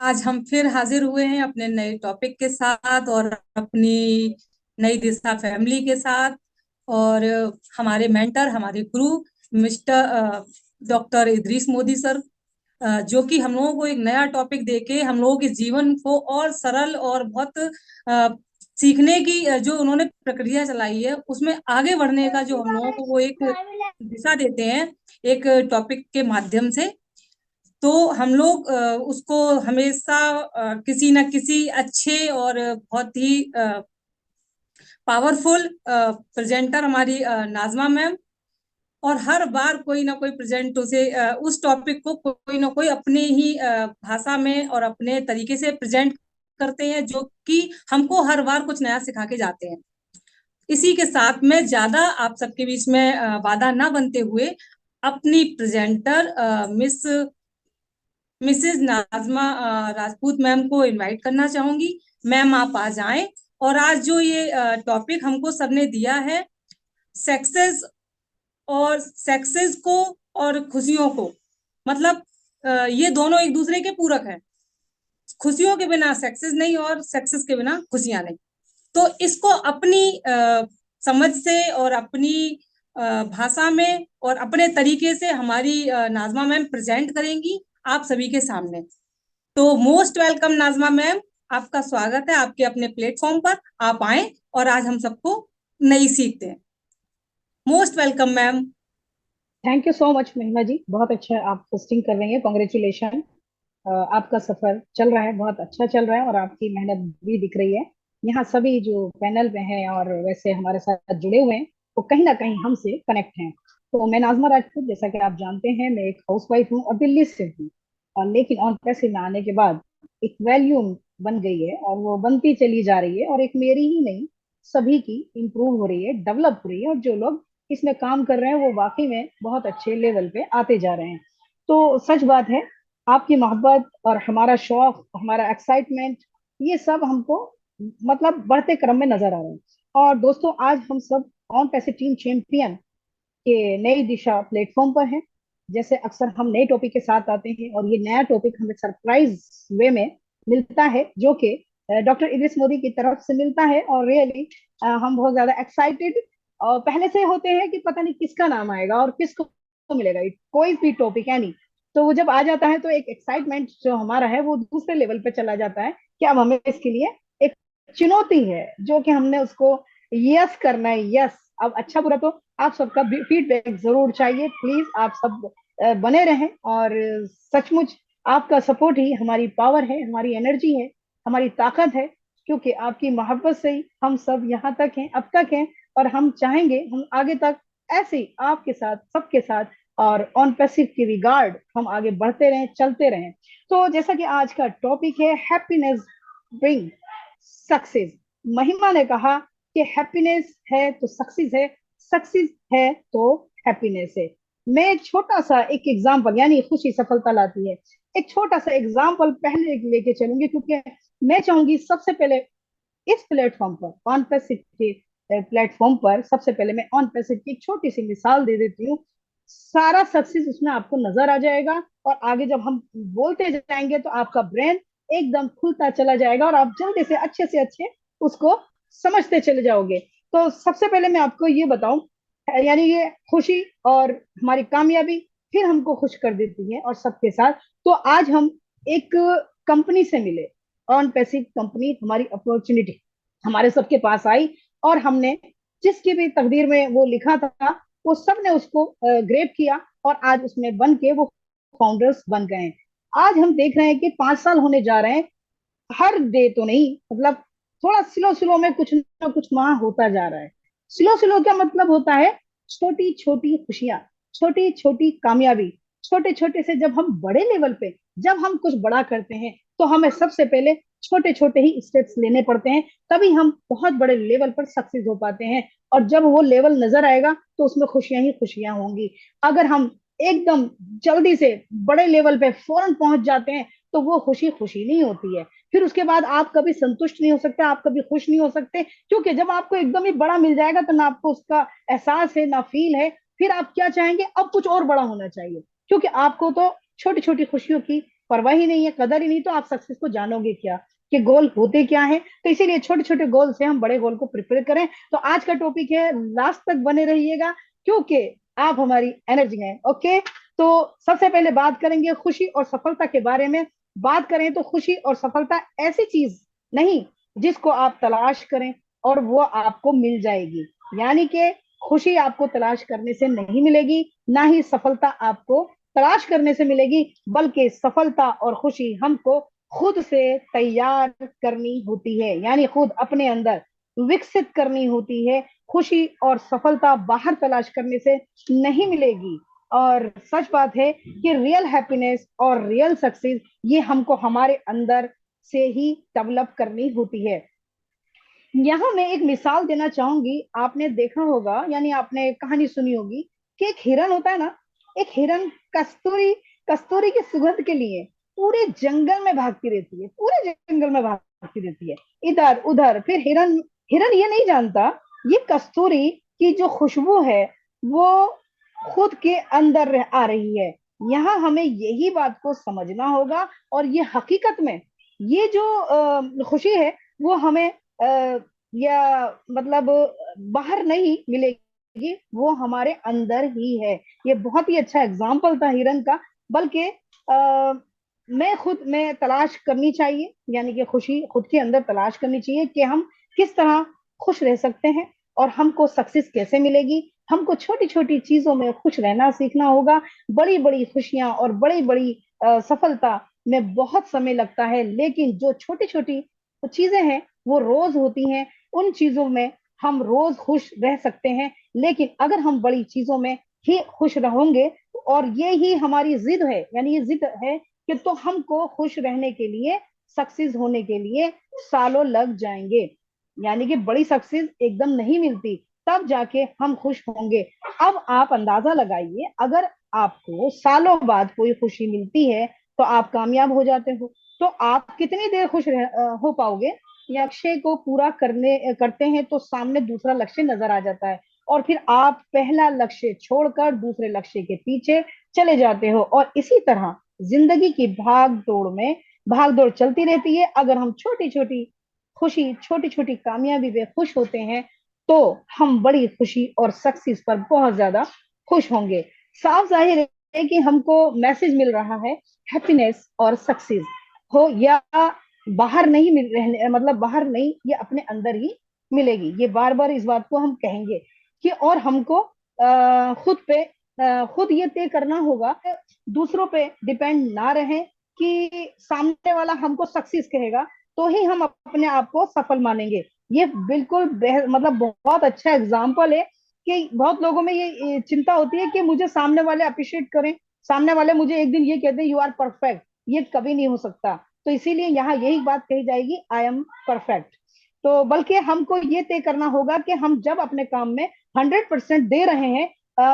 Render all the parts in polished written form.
आज हम फिर हाजिर हुए हैं अपने नए टॉपिक के साथ और अपनी नई दिशा फैमिली के साथ। और हमारे मेंटर, हमारे गुरु mister doctor Idris Modi sir, जो कि हम लोगों को एक नया टॉपिक देके हम लोगों के जीवन को और सरल और बहुत सीखने की जो उन्होंने प्रक्रिया चलाई है उसमें आगे बढ़ने का जो हम लोगों को वो एक दिशा देते हैं एक टॉपिक के माध्यम से। तो हम लोग उसको हमेशा किसी न किसी अच्छे और बहुत ही पावरफुल प्रेजेंटर हमारी नाजमा मैम, और हर बार कोई ना कोई प्रेजेंट उसे उस टॉपिक को कोई ना कोई अपने ही भाषा में और अपने तरीके से प्रेजेंट करते हैं, जो कि हमको हर बार कुछ नया सिखा के जाते हैं। इसी के साथ में ज्यादा आप सबके बीच में बाधा ना बनते हुए अपनी presenter Mrs Najma Rajput ma'am को इनवाइट करना चाहूंगी। मैम आप आ जाएं। और आज जो ये टॉपिक हमको सबने दिया है, सक्सेस और सक्सेस को और खुशियों को, मतलब ये दोनों एक दूसरे के पूरक हैं। खुशियों के बिना सक्सेस नहीं और सक्सेस के बिना खुशियां नहीं। तो इसको अपनी समझ से और अपनी भाषा में और अपने तरीके से हमारी नाजमा मैम प्रेजेंट करेंगी आप सभी के सामने। तो मोस्ट वेलकम नाजमा मैम, आपका स्वागत है आपके अपने प्लेटफॉर्म पर। आप आए और आज हम सबको नई सीख दें। Most welcome ma'am. Thank you so much महिमा जी, बहुत अच्छा आप होस्टिंग कर रही हैं। कॉन्ग्रेचुलेशन। आपका सफर चल रहा है, बहुत अच्छा चल रहा है और आपकी मेहनत भी दिख रही है। यहाँ सभी जो पैनल में हैं और वैसे हमारे साथ जुड़े हुए हैं वो कहीं ना कहीं हमसे कनेक्ट हैं। तो मैं नाजमा राजपूत, जैसा कि आप जानते हैं, मैं एक हाउसवाइफ हूँ और दिल्ली से हूँ। और लेकिन ऑन पैसे में आने के बाद एक वैल्यूम बन गई है और वो बनती चली जा रही है, और एक मेरी ही नहीं, सभी की इम्प्रूव हो रही है, डेवलप हो रही है। और जो लोग इसमें काम कर रहे हैं वो वाकई में बहुत अच्छे लेवल पे आते जा रहे हैं। तो सच बात है, आपकी मोहब्बत और हमारा शौक, हमारा एक्साइटमेंट, ये सब हमको मतलब बढ़ते क्रम में नजर आ रहे हैं। और दोस्तों, आज हम सब ऑन पैसे टीम चैंपियन के नई दिशा प्लेटफॉर्म पर हैं। जैसे अक्सर हम नए टॉपिक के साथ आते हैं और ये नया टॉपिक हमें सरप्राइज वे में मिलता है, जो कि डॉक्टर इद्रिस मोदी की तरफ से मिलता है। और रियली हम बहुत ज्यादा एक्साइटेड और पहले से होते हैं कि पता नहीं किसका नाम आएगा और किसको मिलेगा, कोई भी टॉपिक है नहीं। तो वो जब आ जाता है तो एक एक्साइटमेंट जो हमारा है वो दूसरे लेवल पे चला जाता है कि अब हमें इसके लिए एक चुनौती है जो कि हमने उसको यस करना है। यस, अब अच्छा बुरा तो आप सबका फीडबैक जरूर चाहिए। प्लीज आप सब बने रहें। और सचमुच आपका सपोर्ट ही हमारी पावर है, हमारी एनर्जी है, हमारी ताकत है। क्योंकि आपकी मोहब्बत से ही हम सब यहाँ तक हैं, अब तक हैं। और हम चाहेंगे हम आगे तक ऐसे ही आपके साथ, सबके साथ, और ऑन पैसिव की रिगार्ड हम आगे बढ़ते रहें, चलते रहें। तो जैसा कि आज का टॉपिक है, हैप्पीनेस ब्रिंग सक्सेस। महिमा ने कहा कि हैप्पीनेस है तो सक्सेस है, सक्सेस है तो हैप्पीनेस है। मैं एक छोटा सा एक एग्जांपल, यानी खुशी सफलता लाती है, एक छोटा सा एग्जांपल पहले लेके चलूंगी, क्योंकि मैं चाहूंगी सबसे पहले इस प्लेटफॉर्म पर, ऑन पैसिव के प्लेटफॉर्म पर, सबसे पहले मैं ऑन पैसिव की एक छोटी सी मिसाल दे देती हूँ। सारा सक्सेस उसमें आपको नजर आ जाएगा और आगे जब हम बोलते जाएंगे तो आपका ब्रेन एकदम खुलता चला जाएगा और आप जल्दी से अच्छे उसको समझते चले जाओगे। तो सबसे पहले मैं आपको ये बताऊं, यानी ये खुशी और हमारी कामयाबी फिर हमको खुश कर देती है और सबके साथ। तो आज हम एक कंपनी से मिले, ऑन पैसिव कंपनी, हमारी अपॉर्चुनिटी हमारे सबके पास आई और हमने जिसकी भी तकदीर में वो लिखा था वो सब ने उसको ग्रेप किया और आज उसमें बन के वो फाउंडर्स बन गए हैं। आज हम देख रहे हैं कि 5 साल होने जा रहे हैं। हर डे तो नहीं, मतलब थोड़ा स्लो स्लो में कुछ ना कुछ वहां होता जा रहा है। स्लो स्लो क्या मतलब होता है? छोटी छोटी खुशियां, छोटी छोटी कामयाबी, छोटे छोटे से जब हम बड़े लेवल पे, जब हम कुछ बड़ा करते हैं तो हमें सबसे पहले छोटे छोटे ही स्टेप्स लेने पड़ते हैं, तभी हम बहुत बड़े लेवल पर सक्सेस हो पाते हैं। और जब वो लेवल नजर आएगा तो उसमें खुशियां ही खुशियां होंगी। अगर हम एकदम जल्दी से बड़े लेवल पे फौरन पहुंच जाते हैं तो वो खुशी खुशी नहीं होती है। फिर उसके बाद आप कभी संतुष्ट नहीं हो सकते, आप कभी खुश नहीं हो सकते, क्योंकि जब आपको एकदम ही बड़ा मिल जाएगा तो ना आपको उसका एहसास है ना फील है। फिर आप क्या चाहेंगे? अब कुछ और बड़ा होना चाहिए, क्योंकि आपको तो छोटी छोटी खुशियों की परवाह ही नहीं है, कदर ही नहीं, तो आप सक्सेस को जानोगे क्या, कि गोल होते क्या है। तो इसीलिए छोटे छोटे गोल से हम बड़े गोल को प्रिपेयर करें। तो आज का टॉपिक है, लास्ट तक बने रहिएगा, क्योंकि आप हमारी एनर्जी हैं। ओके, तो सबसे पहले बात करेंगे खुशी और सफलता के बारे में। बात करें तो खुशी और सफलता ऐसी चीज नहीं जिसको आप तलाश करें और वो आपको मिल जाएगी। यानी कि खुशी आपको तलाश करने से नहीं मिलेगी, ना ही सफलता आपको तलाश करने से मिलेगी, बल्कि सफलता और खुशी हमको खुद से तैयार करनी होती है, यानी खुद अपने अंदर विकसित करनी होती है। खुशी और सफलता बाहर तलाश करने से नहीं मिलेगी। और सच बात है कि रियल हैप्पीनेस और रियल सक्सेस ये हमको हमारे अंदर से ही डेवलप करनी होती है। यहाँ मैं एक मिसाल देना चाहूंगी। आपने देखा होगा, यानी आपने कहानी सुनी होगी कि एक हिरन होता है ना, एक हिरन कस्तूरी कस्तूरी की सुगंध के लिए पूरे जंगल में भागती रहती है, पूरे जंगल में भागती रहती है, इधर उधर। फिर हिरन हिरन ये नहीं जानता ये कस्तूरी की जो खुशबू है वो खुद के अंदर आ रही है। यहाँ हमें यही बात को समझना होगा, और ये हकीकत में ये जो खुशी है वो हमें या मतलब बाहर नहीं मिलेगी, वो हमारे अंदर ही है। ये बहुत ही अच्छा एग्जाम्पल था हिरन का। बल्कि मैं खुद में तलाश करनी चाहिए, यानी कि खुशी खुद के अंदर तलाश करनी चाहिए कि हम किस तरह खुश रह सकते हैं और हमको सक्सेस कैसे मिलेगी। हमको छोटी छोटी चीजों में खुश रहना सीखना होगा। बड़ी बड़ी खुशियां और बड़ी बड़ी सफलता में बहुत समय लगता है, लेकिन जो छोटी छोटी चीजें हैं वो रोज होती हैं, उन चीजों में हम रोज खुश रह सकते हैं। लेकिन अगर हम बड़ी चीजों में ही खुश रहेंगे, और ये ही हमारी जिद है, यानी ये जिद है कि तो हमको खुश रहने के लिए, सक्सेस होने के लिए सालों लग जाएंगे। यानी कि बड़ी सक्सेस एकदम नहीं मिलती, तब जाके हम खुश होंगे। अब आप अंदाजा लगाइए, अगर आपको सालों बाद कोई खुशी मिलती है तो आप कामयाब हो जाते हो, तो आप कितनी देर खुश हो पाओगे। लक्ष्य को पूरा करते हैं तो सामने दूसरा लक्ष्य नजर आ जाता है, और फिर आप पहला लक्ष्य छोड़कर दूसरे लक्ष्य के पीछे चले जाते हो। और इसी तरह जिंदगी की भाग दौड़ चलती रहती है। अगर हम छोटी छोटी खुशी, छोटी छोटी कामयाबी पे खुश होते हैं, तो हम बड़ी खुशी और सक्सेस पर बहुत ज्यादा खुश होंगे। साफ जाहिर है कि हमको मैसेज मिल रहा है, हैप्पीनेस और सक्सेस हो या बाहर नहीं मिल रहने, मतलब बाहर नहीं, ये अपने अंदर ही मिलेगी। ये बार बार इस बात को हम कहेंगे कि, और हमको खुद ये तय करना होगा, दूसरों पे डिपेंड ना रहे कि सामने वाला हमको सक्सेस कहेगा तो ही हम अपने आप को सफल मानेंगे। ये बिल्कुल मतलब बहुत अच्छा एग्जाम्पल है कि बहुत लोगों में ये चिंता होती है कि मुझे सामने वाले अप्रिशिएट करें, सामने वाले मुझे एक दिन ये कहते हैं यू आर परफेक्ट। ये कभी नहीं हो सकता। तो इसीलिए यहाँ यही बात कही जाएगी, आई एम परफेक्ट। तो बल्कि हमको ये तय करना होगा कि हम जब अपने काम में 100% दे रहे हैं,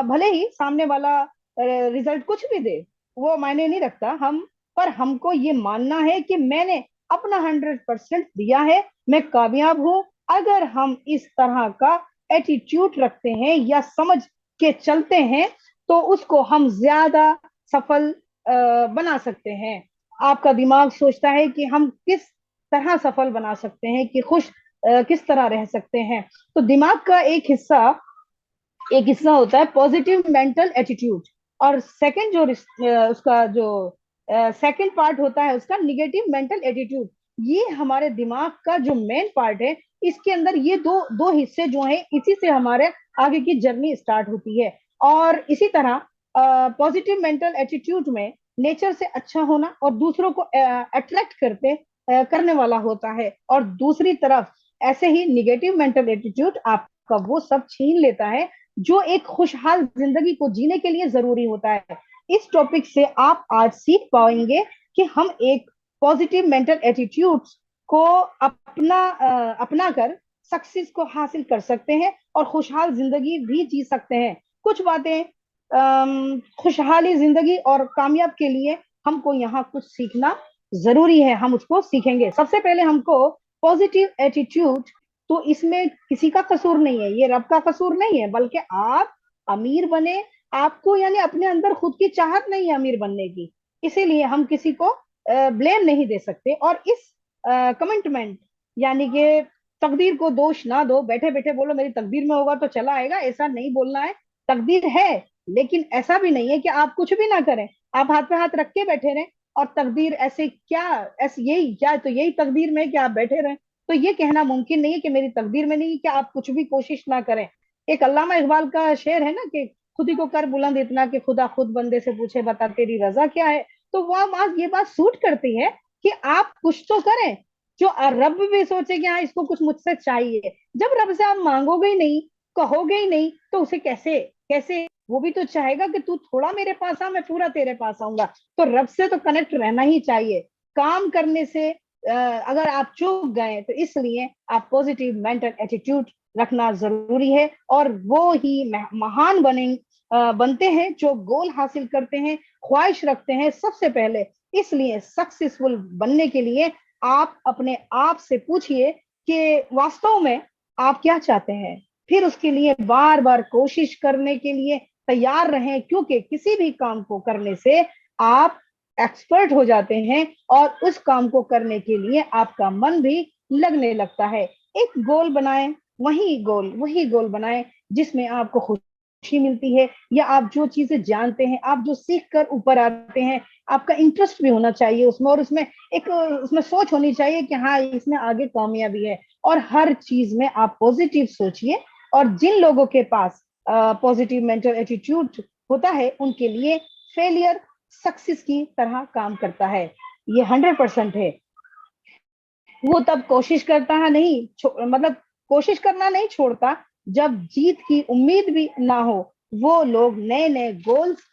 भले ही सामने वाला रिजल्ट कुछ भी दे, वो मायने नहीं रखता। हम पर हमको ये मानना है कि मैंने अपना 100% दिया है, मैं कामयाब हूं। अगर हम इस तरह का एटीट्यूड रखते हैं या समझ के चलते हैं, तो उसको हम ज्यादा सफल बना सकते हैं। आपका दिमाग सोचता है कि हम किस तरह सफल बना सकते हैं, कि खुश किस तरह रह सकते हैं। तो दिमाग का एक हिस्सा होता है पॉजिटिव मेंटल एटीट्यूड, और सेकंड जो उसका जो सेकंड पार्ट होता है उसका निगेटिव मेंटल एटीट्यूड। ये हमारे दिमाग का जो मेन पार्ट है, इसके अंदर ये दो दो हिस्से जो हैं, इसी से हमारे आगे की जर्नी स्टार्ट होती है। और इसी तरह पॉजिटिव मेंटल एटीट्यूड में नेचर से अच्छा होना और दूसरों को अट्रैक्ट करने वाला होता है। और दूसरी तरफ ऐसे ही निगेटिव मेंटल एटीट्यूड आपका वो सब छीन लेता है जो एक खुशहाल जिंदगी को जीने के लिए जरूरी होता है। इस टॉपिक से आप आज सीख पाएंगे कि हम एक पॉजिटिव मेंटल एटीट्यूड को अपना कर सक्सेस को हासिल कर सकते हैं और खुशहाल जिंदगी भी जी सकते हैं। कुछ बातें खुशहाली जिंदगी और कामयाब के लिए हमको यहाँ कुछ सीखना जरूरी है, हम उसको सीखेंगे। सबसे पहले हमको पॉजिटिव एटीट्यूड, तो इसमें किसी का कसूर नहीं है, ये रब का कसूर नहीं है, बल्कि आप अमीर बने, आपको यानी अपने अंदर खुद की चाहत नहीं है अमीर बनने की, इसीलिए हम किसी को ब्लेम नहीं दे सकते। और इस कमिटमेंट यानी कि तकदीर को दोष ना दो, बैठे बैठे बोलो मेरी तकदीर में होगा तो चला आएगा, ऐसा नहीं बोलना है। तकदीर है, लेकिन ऐसा भी नहीं है कि आप कुछ भी ना करें, आप हाथ पे हाथ रख के बैठे रहें और तकदीर ऐसे क्या, ऐसे यही क्या, तो यही तकदीर में कि आप बैठे रहें। तो ये कहना मुमकिन नहीं है कि मेरी तकदीर में नहीं है कि आप कुछ भी कोशिश ना करें। एक अल्लामा इकबाल का शेर है ना कि खुद ही को कर बुलंद इतना कि खुदा खुद बंदे से पूछे बता तेरी रजा क्या है। तो वह आज ये बात सूट करती है कि आप कुछ तो करें, जो रब भी सोचे कि हाँ इसको कुछ मुझसे चाहिए। जब रब से आप मांगोगे ही नहीं, कहोगे ही नहीं, तो उसे कैसे कैसे वो भी तो चाहेगा कि तू थोड़ा मेरे पास आ, मैं पूरा तेरे पास आऊंगा। तो रब से तो कनेक्ट रहना ही चाहिए। काम करने से अगर आप चूक गए तो इसलिए आप पॉजिटिव मेंटल एटीट्यूड रखना जरूरी है, और वो ही महान बनते हैं जो गोल हासिल करते हैं, ख्वाहिश रखते हैं सबसे पहले। इसलिए सक्सेसफुल बनने के लिए आप अपने आप से पूछिए कि वास्तव में आप क्या चाहते हैं, फिर उसके लिए बार बार कोशिश करने के लिए तैयार रहें, क्योंकि किसी भी काम को करने से आप एक्सपर्ट हो जाते हैं और उस काम को करने के लिए आपका मन भी लगने लगता है। एक गोल बनाएं, वही गोल बनाएं जिसमें आपको खुशी मिलती है, या आप जो चीजें जानते हैं, आप जो सीख कर ऊपर आते हैं, आपका इंटरेस्ट भी होना चाहिए उसमें, और उसमें सोच होनी चाहिए कि हाँ इसमें आगे कामयाबी है। और हर चीज में आप पॉजिटिव सोचिए, और जिन लोगों के पास पॉजिटिव मेंटल एटीट्यूड होता है उनके लिए फेलियर सक्सेस की तरह काम करता है। ये 100% है। वो तब कोशिश करता है नहीं, मतलब कोशिश करना नहीं छोड़ता जब जीत की उम्मीद भी ना हो। वो लोग नए नए गोल्स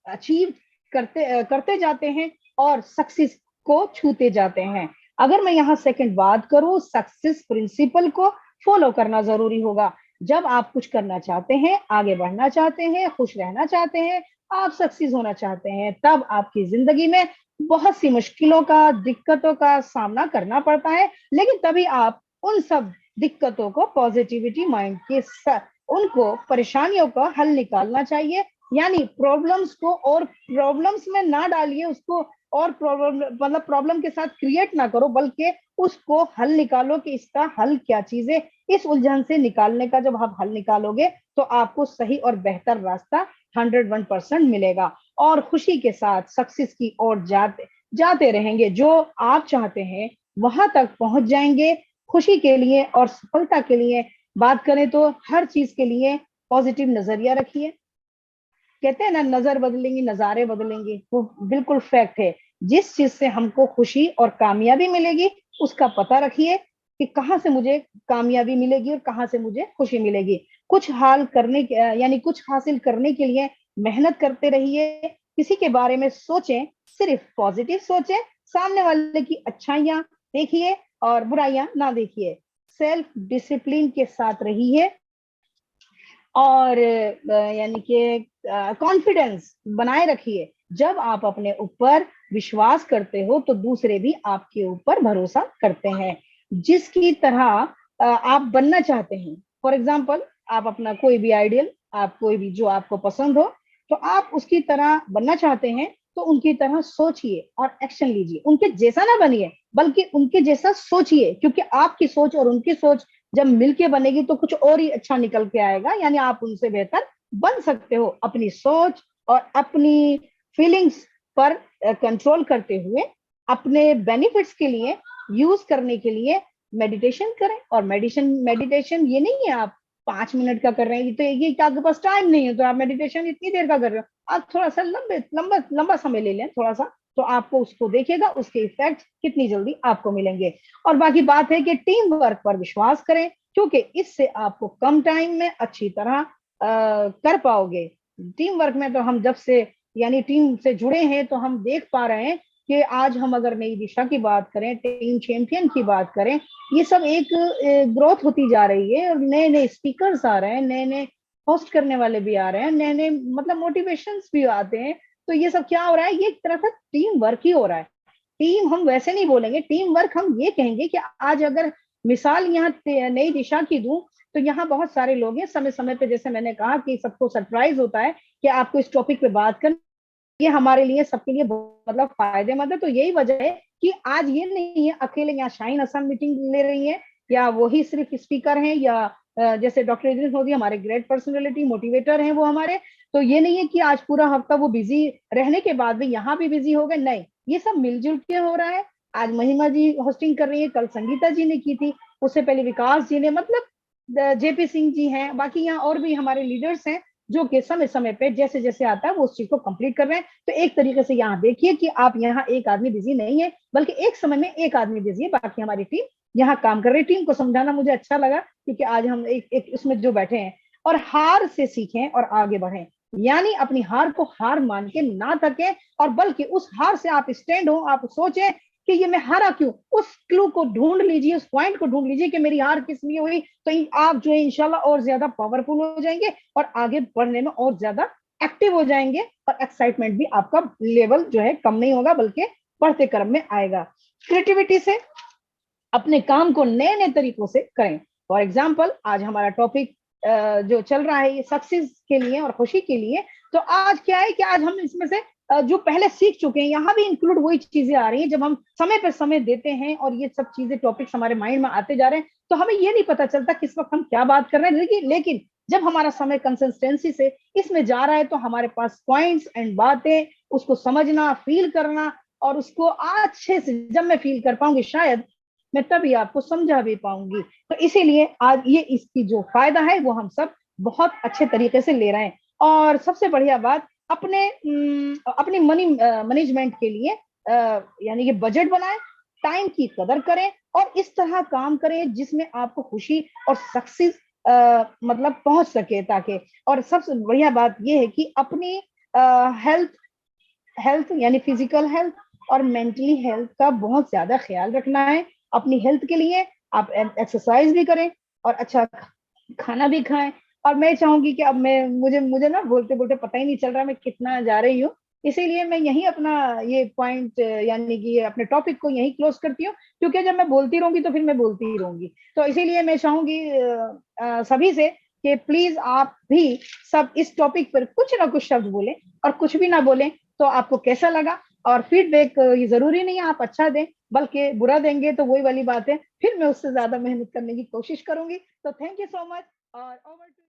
अचीव करते जाते हैं और सक्सेस को छूते जाते हैं। अगर मैं यहाँ सेकंड बात करूं, सक्सेस प्रिंसिपल को फॉलो करना जरूरी होगा। जब आप कुछ करना चाहते हैं, आगे बढ़ना चाहते हैं, खुश रहना चाहते हैं, आप सक्सेस होना चाहते हैं, तब आपकी जिंदगी में बहुत सी मुश्किलों का, दिक्कतों का सामना करना पड़ता है। लेकिन तभी आप उन सब दिक्कतों को पॉजिटिविटी माइंड के साथ, उनको परेशानियों का हल निकालना चाहिए। यानी प्रॉब्लम्स को और प्रॉब्लम्स में ना डालिए उसको, और प्रॉब्लम मतलब प्रॉब्लम के साथ क्रिएट ना करो, बल्कि उसको हल निकालो कि इसका हल क्या चीज है। इस उलझन से निकालने का जब आप हल निकालोगे तो आपको सही और बेहतर रास्ता 101% मिलेगा, और खुशी के साथ सक्सेस की ओर जाते जाते रहेंगे। जो आप चाहते हैं वहां तक पहुंच जाएंगे। खुशी के लिए और सफलता के लिए बात करें तो हर चीज के लिए पॉजिटिव नजरिया रखिए। कहते हैं ना, नजर बदलेंगी नजारे बदलेंगे, वो बिल्कुल फैक्ट है। जिस चीज से हमको खुशी और कामयाबी मिलेगी उसका पता रखिए कि कहाँ से मुझे कामयाबी मिलेगी और कहाँ से मुझे खुशी मिलेगी। कुछ हाल करने यानी कुछ हासिल करने के लिए मेहनत करते रहिए। किसी के बारे में सोचें, सिर्फ पॉजिटिव सोचें, सामने वाले की अच्छाइयां देखिए और बुराइयां ना देखिए। सेल्फ डिसिप्लिन के साथ रहिए, और यानी कि कॉन्फिडेंस बनाए रखिए। जब आप अपने ऊपर विश्वास करते हो तो दूसरे भी आपके ऊपर भरोसा करते हैं। जिसकी तरह आप बनना चाहते हैं, फॉर एग्जाम्पल आप अपना कोई भी आइडियल, आप कोई भी जो आपको पसंद हो, तो आप उसकी तरह बनना चाहते हैं, तो उनकी तरह सोचिए और एक्शन लीजिए। उनके जैसा ना बनिए, बल्कि उनके जैसा सोचिए, क्योंकि आपकी सोच और उनकी सोच जब मिलके बनेगी तो कुछ और ही अच्छा निकल के आएगा। यानी आप उनसे बेहतर बन सकते हो। अपनी सोच और अपनी फीलिंग्स पर कंट्रोल करते हुए अपने बेनिफिट्स के लिए यूज करने के लिए मेडिटेशन करें। और मेडिटेशन ये नहीं है आप 5 मिनट का कर रहे हैं, तो ये आपके पास टाइम नहीं है तो आप मेडिटेशन इतनी देर का कर रहे हो। आप थोड़ा सा लंबे लंबा लंबा समय ले लें थोड़ा सा, तो आपको उसको देखिएगा उसके इफेक्ट कितनी जल्दी आपको मिलेंगे। और बाकी बात है कि टीम वर्क पर विश्वास करें, क्योंकि इससे आपको कम टाइम में अच्छी तरह कर पाओगे। टीम वर्क में तो हम जब से यानी टीम से जुड़े हैं तो हम देख पा रहे हैं कि आज हम अगर नई दिशा की बात करें, टीम चैंपियन की बात करें, ये सब एक ग्रोथ होती जा रही है। और नए नए स्पीकर्स आ रहे हैं, नए नए होस्ट करने वाले भी आ रहे हैं, नए नए मतलब मोटिवेशंस भी आते हैं। तो ये सब क्या हो रहा है, ये एक तरह का टीम वर्क ही हो रहा है। टीम हम वैसे नहीं बोलेंगे, टीम वर्क हम ये कहेंगे कि आज अगर मिसाल यहाँ नई दिशा की दूं, तो यहाँ बहुत सारे लोग हैं समय समय पे, जैसे मैंने कहा कि सबको सरप्राइज होता है कि आपको इस टॉपिक पे बात करनी ये हमारे लिए सबके लिए मतलब फायदेमंद है। तो यही वजह है कि आज ये नहीं है अकेले यहाँ शाहीन असम मीटिंग ले रही है या वही सिर्फ स्पीकर हैं या जैसे डॉक्टर इदरीस मोदी हमारे ग्रेट पर्सनैलिटी मोटिवेटर हैं वो हमारे, तो ये नहीं है कि आज पूरा हफ्ता वो बिजी रहने के बाद भी यहाँ भी बिजी हो गए, नहीं, ये सब मिलजुल के हो रहा है। आज महिमा जी होस्टिंग कर रही है, कल संगीता जी ने की थी, उससे पहले विकास जी ने, मतलब जेपी सिंह जी हैं, बाकी यहाँ और भी हमारे लीडर्स हैं जो कि समय समय पे जैसे जैसे आता है वो उस चीज को कंप्लीट कर रहे हैं। तो एक तरीके से यहाँ देखिए कि आप यहाँ एक आदमी बिजी नहीं है, बल्कि एक समय में एक आदमी बिजी है, बाकी हमारी टीम यहाँ काम कर रही। टीम को समझाना मुझे अच्छा लगा क्योंकि आज हम एक इसमें जो बैठे हैं और हार से सीखें और आगे बढ़ें, यानी अपनी हार को हार मान के ना थके और बल्कि उस हार से आप स्टैंड हो, आप सोचें कि ये मैं हारा क्यों, उस क्लू को ढूंढ लीजिए, उस पॉइंट को ढूंढ लीजिए कि मेरी हार किस लिए हुई, तो आप जो है इंशाल्लाह और ज्यादा पावरफुल हो जाएंगे और आगे बढ़ने में और ज्यादा एक्टिव हो जाएंगे और एक्साइटमेंट भी आपका लेवल जो है कम नहीं होगा बल्कि बढ़ते क्रम में आएगा। क्रिएटिविटी से अपने काम को नए नए तरीकों से करें। फॉर एग्जाम्पल आज हमारा टॉपिक जो चल रहा है ये सक्सेस के लिए और खुशी के लिए, तो आज क्या है कि आज हम इसमें से जो पहले सीख चुके हैं यहाँ भी इंक्लूड वही चीजें आ रही हैं। जब हम समय पर समय देते हैं और ये सब चीजें टॉपिक्स हमारे माइंड में आते जा रहे हैं तो हमें ये नहीं पता चलता किस वक्त हम क्या बात कर रहे हैं, लेकिन जब हमारा समय कंसिस्टेंसी से इसमें जा रहा है तो हमारे पास पॉइंट्स एंड बातें, उसको समझना, फील करना और उसको अच्छे से जब मैं फील कर पाऊंगी शायद मैं तभी आपको समझा भी पाऊंगी। तो इसीलिए आज ये इसकी जो फायदा है वो हम सब बहुत अच्छे तरीके से ले रहे हैं। और सबसे बढ़िया बात अपनी मनी मैनेजमेंट के लिए यानी कि बजट बनाएं, टाइम की कदर करें और इस तरह काम करें जिसमें आपको खुशी और सक्सेस मतलब पहुंच सके ताकि। और सबसे बढ़िया बात यह है कि अपनी हेल्थ यानी फिजिकल हेल्थ और मेंटली हेल्थ का बहुत ज्यादा ख्याल रखना है। अपनी हेल्थ के लिए आप एक्सरसाइज भी करें और अच्छा खाना भी खाएं। और मैं चाहूंगी कि अब मैं मुझे ना बोलते बोलते पता ही नहीं चल रहा मैं कितना जा रही हूँ, इसीलिए मैं यही अपना ये पॉइंट यानी कि अपने टॉपिक को यही क्लोज करती हूँ, क्योंकि जब मैं बोलती रहूंगी तो फिर मैं बोलती ही रहूंगी। तो इसीलिए मैं चाहूंगी सभी से कि प्लीज आप भी सब इस टॉपिक पर कुछ ना कुछ शब्द बोलें और कुछ भी ना बोलें तो आपको कैसा लगा। और फीडबैक ये जरूरी नहीं है आप अच्छा दें, बल्कि बुरा देंगे तो वही वाली बात है, फिर मैं उससे ज्यादा मेहनत करने की कोशिश करूंगी। तो थैंक यू सो मच और ओवर टू